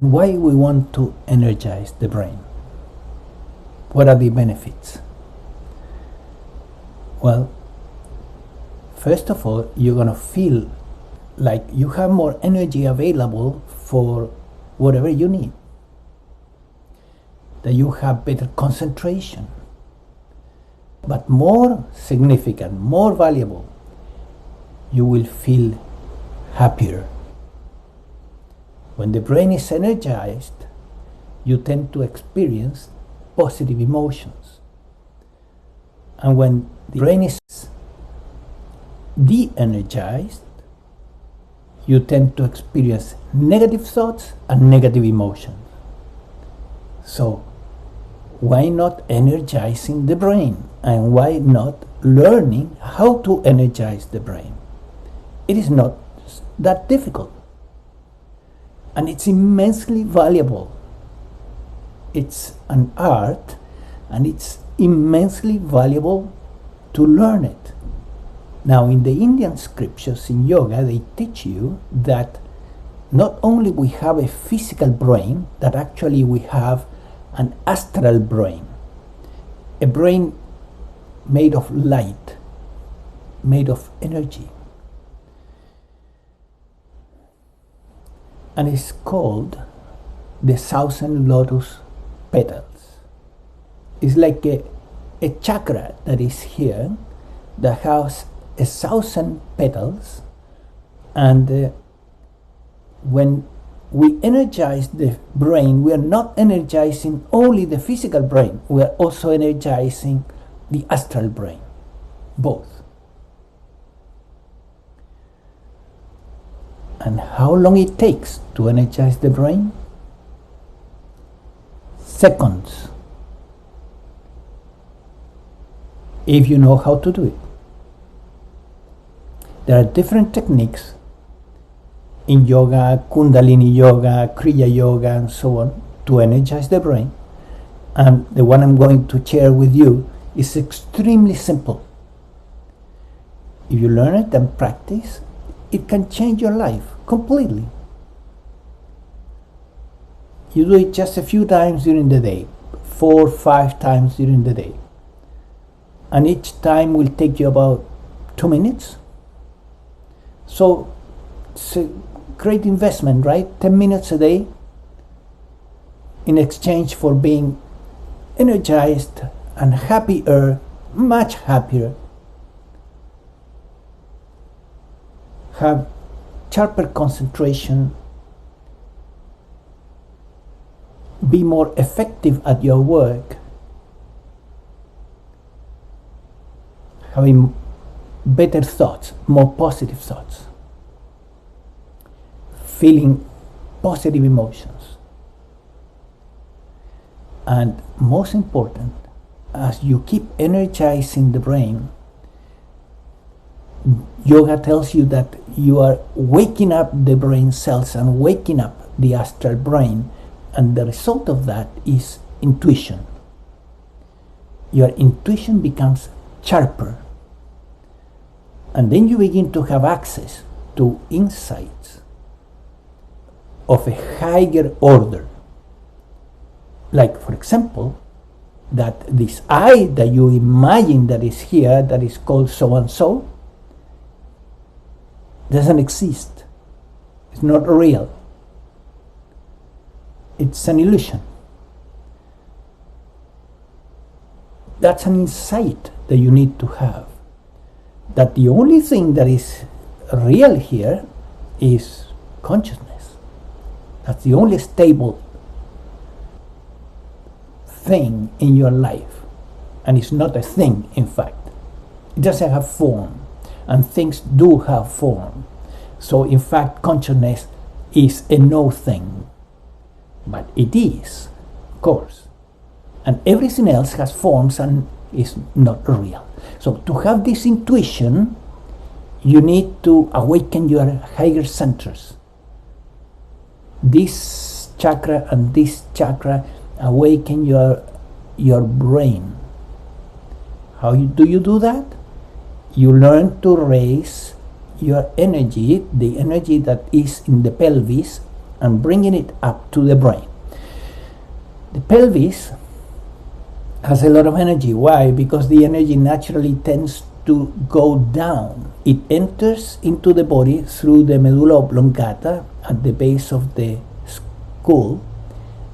Why we want to energize the brain? What are the benefits? Well, first of all, you're going to feel like you have more energy available for whatever you need. That you have better concentration. But more significant, more valuable, you will feel happier. When the brain is energized, you tend to experience positive emotions. And when the brain is de-energized, you tend to experience negative thoughts and negative emotions. So, why not energizing the brain? And why not learning how to energize the brain? It is not that difficult. And it's immensely valuable. It's an art, and it's immensely valuable to learn it. Now, in the Indian scriptures, in yoga, they teach you that not only we have a physical brain, that actually we have an astral brain. A brain made of light, made of energy. And it's called the 1,000 lotus petals. It's like a chakra that is here that has 1,000 petals, and when we energize the brain, we are not energizing only the physical brain, we are also energizing the astral brain, both. And how long it takes to energize the brain? Seconds, if you know how to do it. There are different techniques in yoga, Kundalini yoga, Kriya yoga, and so on, to energize the brain. And the one I'm going to share with you is extremely simple. If you learn it and practice, it can change your life completely. You do it just a few times during the day, 4 or 5 times during the day. And each time will take you about 2 minutes. So it's a great investment, right? 10 minutes a day in exchange for being energized and happier, much happier. Have sharper concentration, be more effective at your work, having better thoughts, more positive thoughts, feeling positive emotions. And most important, as you keep energizing the brain, yoga tells you that you are waking up the brain cells and waking up the astral brain, and the result of that is intuition. Your intuition becomes sharper, and then you begin to have access to insights of a higher order. Like, for example, that this I that you imagine that is here, that is called so and so, doesn't exist. It's not real. It's an illusion. That's an insight that you need to have. That the only thing that is real here is consciousness. That's the only stable thing in your life. And it's not a thing, in fact. It doesn't have form. And things do have form. So in fact, consciousness is a no thing. But it is, of course. And everything else has forms and is not real. So to have this intuition, you need to awaken your higher centers. This chakra and this chakra awaken your brain. How do you do that? You learn to raise your energy, the energy that is in the pelvis, and bringing it up to the brain. The pelvis has a lot of energy. Why? Because the energy naturally tends to go down. It enters into the body through the medulla oblongata at the base of the skull,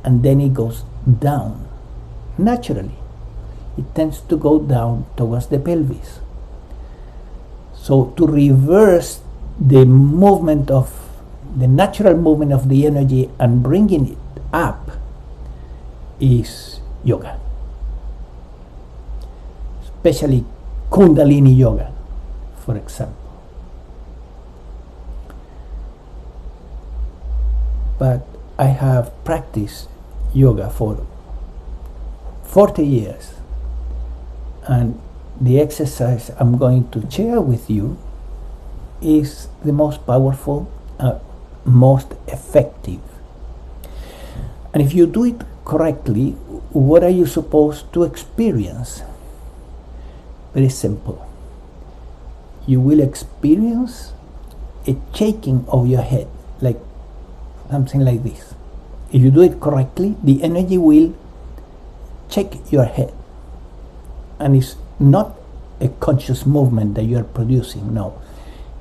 and then it goes down. Naturally, it tends to go down towards the pelvis. So to reverse the movement of the natural movement of the energy and bringing it up is yoga, especially Kundalini yoga, for example. But I have practiced yoga for 40 years, and the exercise I'm going to share with you is the most powerful, most effective. And if you do it correctly, what are you supposed to experience? Very simple. You will experience a shaking of your head, like something like this. If you do it correctly, the energy will shake your head. And it's not a conscious movement that you are producing, no.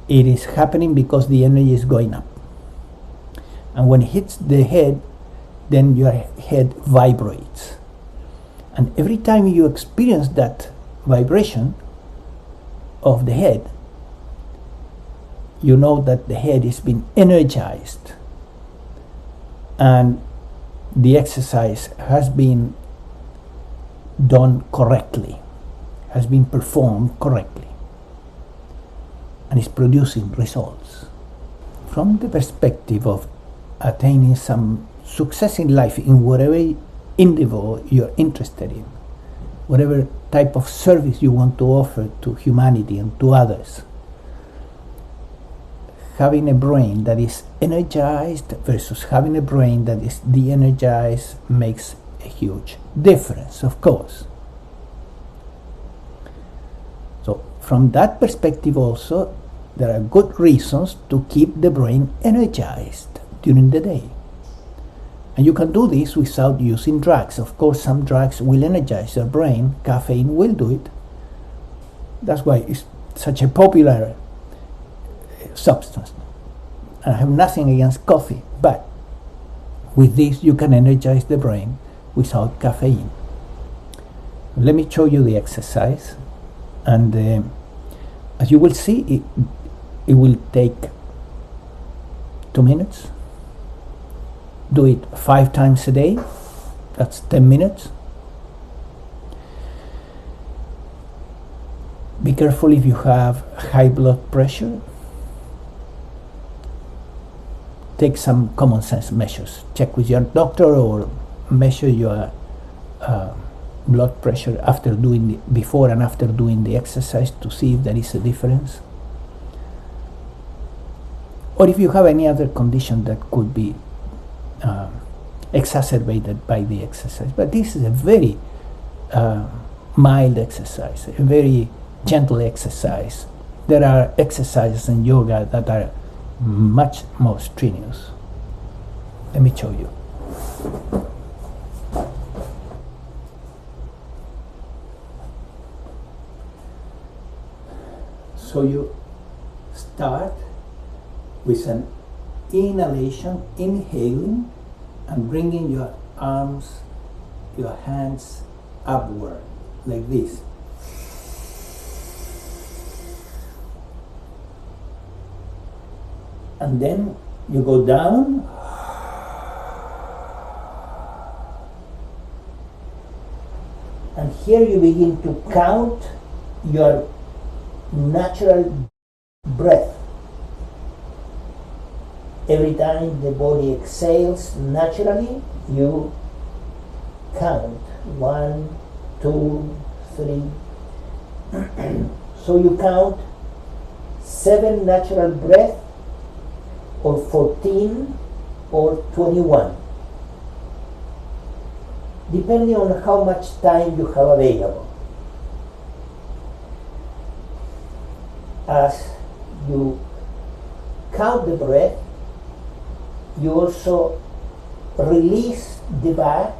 It is happening because the energy is going up. And when it hits the head, then your head vibrates. And every time you experience that vibration of the head, you know that the head is being energized and the exercise has been done correctly, has been performed correctly, and is producing results. From the perspective of attaining some success in life in whatever endeavor you're interested in, whatever type of service you want to offer to humanity and to others, having a brain that is energized versus having a brain that is de-energized makes a huge difference, of course. So from that perspective also, there are good reasons to keep the brain energized during the day. And you can do this without using drugs. Of course, some drugs will energize your brain. Caffeine will do it. That's why it's such a popular substance. I have nothing against coffee, but with this you can energize the brain without caffeine. Let me show you the exercise, and as you will see, it will take 2 minutes. Do it 5 times a day. That's 10 minutes. Be careful if you have high blood pressure. Take some common sense measures. Check with your doctor or measure your blood pressure after doing before and after doing the exercise to see if there is a difference. Or if you have any other condition that could be exacerbated by the exercise. But this is a very mild exercise, a very gentle exercise. There are exercises in yoga that are much more strenuous. Let me show you. So you start with an inhalation, inhaling, and bringing your arms, your hands upward, like this. And then you go down, and here you begin to count your natural breath. Every time the body exhales naturally, you count 1, 2, 3. So you count 7 natural breaths, or 14, or 21, depending on how much time you have available. As you count the breath, you also release the back,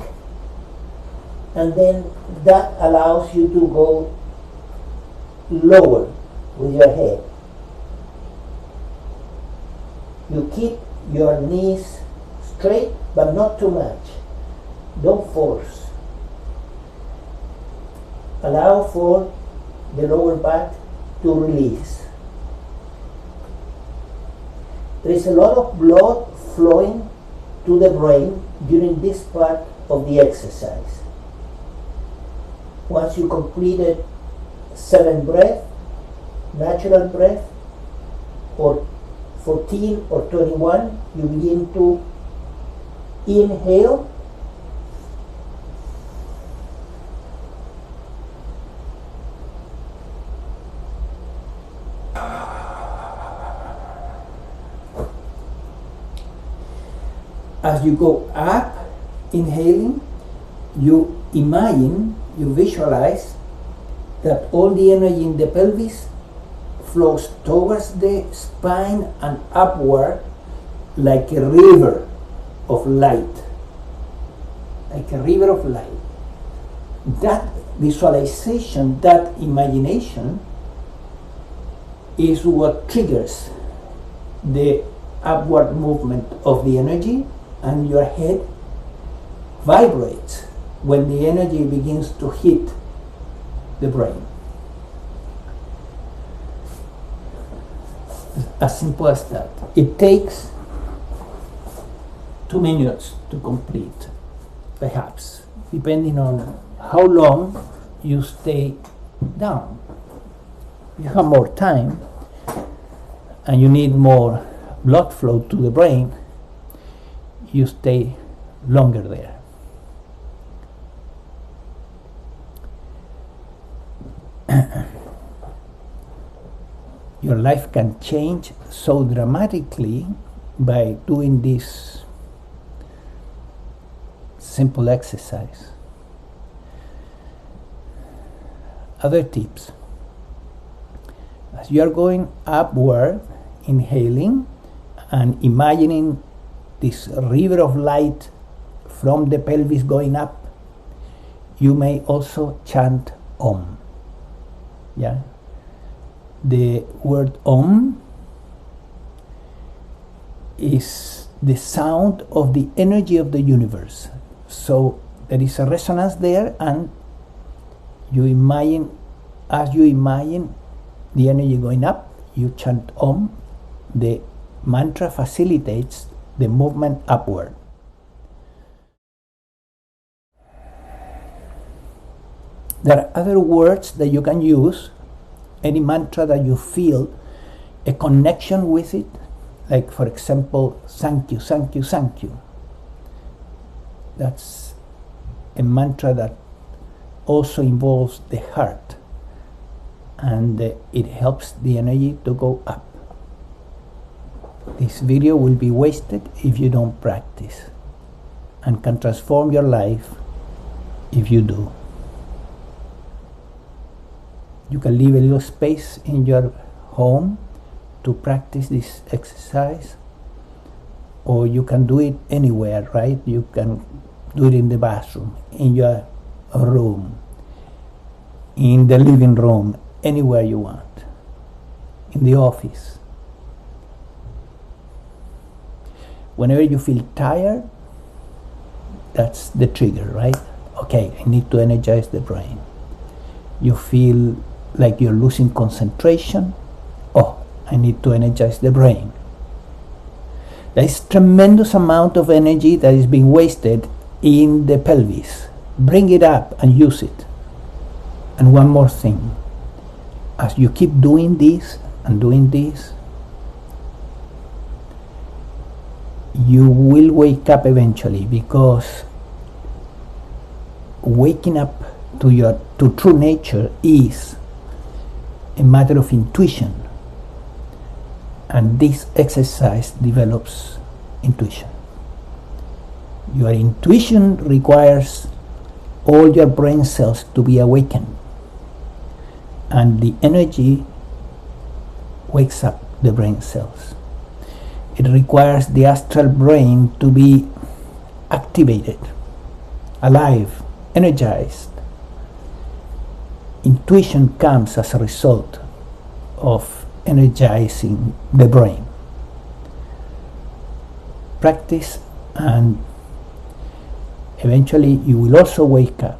and then that allows you to go lower with your head. You keep your knees straight, but not too much. Don't force. Allow for the lower back to release. There is a lot of blood flowing to the brain during this part of the exercise. Once you completed 7 breaths, natural breath, or 14 or 21, you begin to inhale, as you go up, inhaling, you imagine, you visualize that all the energy in the pelvis flows towards the spine and upward like a river of light. Like a river of light. That visualization, that imagination is what triggers the upward movement of the energy, and your head vibrates when the energy begins to hit the brain. As simple as that. It takes 2 minutes to complete, perhaps, depending on how long you stay down. If you have more time and you need more blood flow to the brain, you stay longer there. Your life can change so dramatically by doing this simple exercise. Other tips. As you are going upward, inhaling and imagining this river of light from the pelvis going up, you may also chant Om. Yeah? The word Om is the sound of the energy of the universe. So there is a resonance there, and you imagine, as you imagine the energy going up, you chant Om. The mantra facilitates the movement upward. There are other words that you can use. Any mantra that you feel a connection with it, like for example, thank you, thank you, thank you. That's a mantra that also involves the heart, and it helps the energy to go up. This video will be wasted if you don't practice, and can transform your life if you do. You can leave a little space in your home to practice this exercise, or you can do it anywhere, right? You can do it in the bathroom, in your room, in the living room, anywhere you want, in the office. Whenever you feel tired, that's the trigger, right? Okay, I need to energize the brain. You feel like you're losing concentration. Oh, I need to energize the brain. There is tremendous amount of energy that is being wasted in the pelvis. Bring it up and use it. And one more thing. As you keep doing this and doing this, you will wake up eventually, because waking up to true nature is a matter of intuition, and this exercise develops intuition. Your intuition requires all your brain cells to be awakened, and the energy wakes up the brain cells. It requires the astral brain to be activated, alive, energized. Intuition comes as a result of energizing the brain. Practice, and eventually you will also wake up